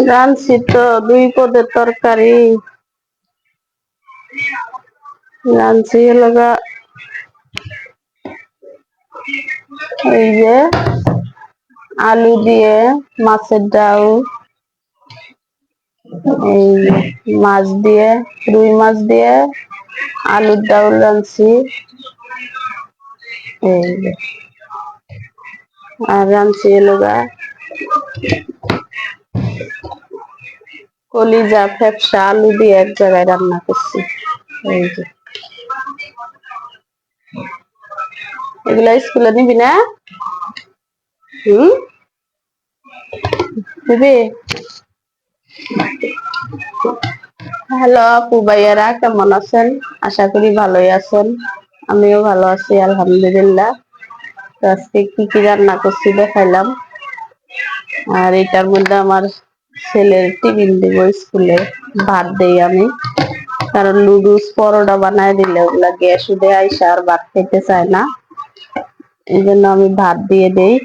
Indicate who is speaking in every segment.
Speaker 1: রাঁধছি তো 2 পদের তরকারি রাঁধছি হলো এই যে আলু দিয়ে মাছের ডাল, এই মাছ দিয়ে রুই মাছ দিয়ে আলুর ডাল রাঁধছি, এই আর রাঁধছি হলো কলিজা ফ্যাপসা আলু দিয়ে এক জায়গায় রান্না করছি। এই যে এগুলা স্কুলে নিবি না? দিবি? হ্যালো আপু ভাইয়ারা, কেমন আছেন? আশা করি ভালোই আছেন। আমিও ভালো আছি আলহামদুলিল্লাহ। আজকে কি কি রান্না করছি দেখাইলাম। আর এটার মধ্যে আমার ছেলের টিফিন দিব স্কুলে, ভাত দেই আমি, কারণ নুডলস পরোটা বানায় দিলে ওগুলা গ্যাস উঠে আইসা আর ভাত খেতে চায় না, এই জন্য আমি ভাত দিয়ে দেই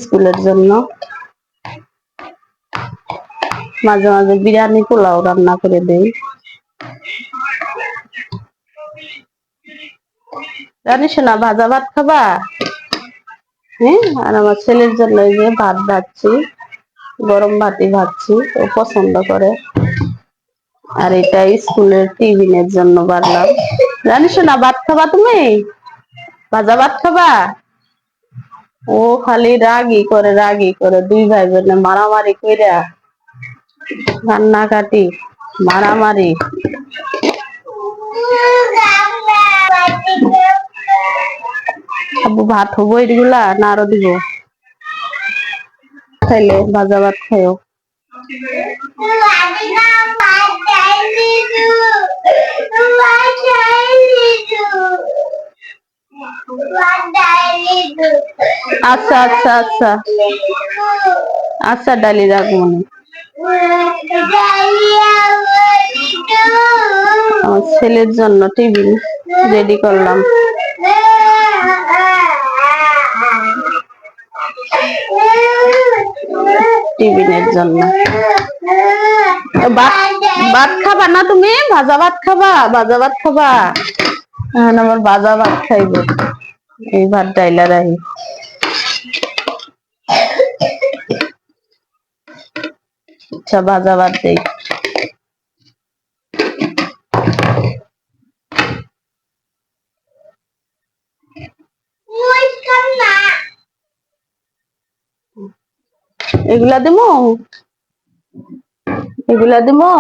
Speaker 1: স্কুলের জন্য। মাঝে মাঝে বিরিয়ানি পোলাও রান্না করে দেই। জানিস না ভাজা ভাত খাবা? হ্যাঁ, আর আমার ছেলের জন্য এই যে ভাত ভাজছি, গরম ভাতই ভাজছি, ও পছন্দ করে। আর এটা স্কুলের টিফিনের জন্য বাড়লাম। জানিস না ভাত খাবা তুমি? ভাজা ভাত খাবা? ও খালি রাগি করে 2 ভাই বোনে মারামারি কইরা কান্নাকাটি মারামারি। আবু ভাত হবো এগুলা না আরো দিব? খাইলে ভাজা ভাত খাইও। আচ্ছা আচ্ছা আচ্ছা আচ্ছা, ডালি রাখবো আমার ছেলের জন্য টিফিন রেডি করলাম। টিফিনের জন্য ভাত খাবা না তুমি? ভাজা ভাত খাবা? ভাজা ভাত খাবা? হ্যাঁ, আমার ভাজা ভাত খাইব। এই ভাত ডাইলা রাখি। আচ্ছা, ভাজা ভাত দেই। এগুলা দিমু? এগুলা দিমু?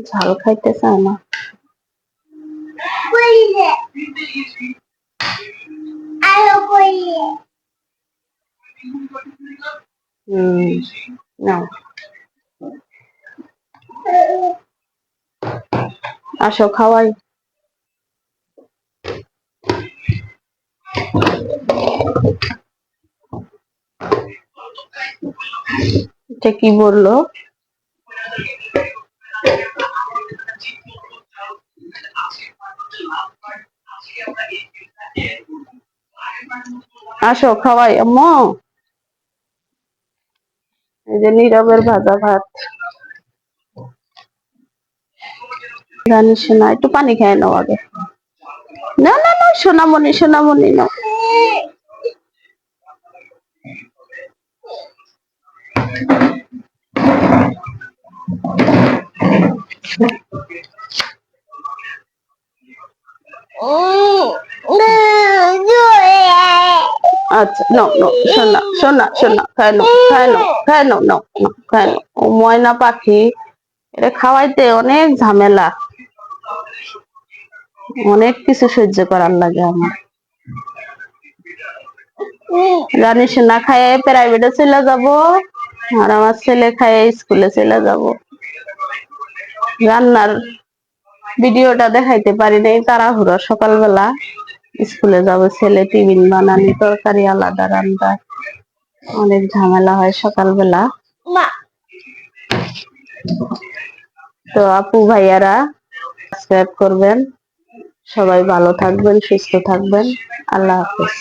Speaker 1: ঝাল খাইতে চায় না। নাও আসো খাওয়াই। এটা কি বললো? আসো খাওয়াই আম্মু। এই যে নীরবের ভাজা ভাত। জানিস না, একটু পানি খাই নাও আগে। না না না, সোনামণি সোনামণি নাও। আচ্ছা নাও নাও, সোনা সোনা সোনা, খাই নাও খাই নাও খাই নাও, নাও খাই নাও। ও ময়না পাখি, এটা খাওয়াইতে অনেক ঝামেলা, অনেক কিছু সহ্য করার লাগে আমার। জানিস না, খাইয়ে প্রাইভেটে চলে যাব, আর আমার ছেলে খাইয়ে স্কুলে চলে যাব। রান্নার ভিডিওটা দেখাইতে পারি নাই, তাড়াহুড়ো সকালবেলা স্কুলে যাব, ছেলে টিফিন বানানি, তরকারি আলাদা রান্না, অনেক ঝামেলা হয় সকালবেলা। তো আপু ভাইয়ারা সাবস্ক্রাইব করবেন, সবাই ভালো থাকবেন, সুস্থ থাকবেন। আল্লাহ হাফেজ।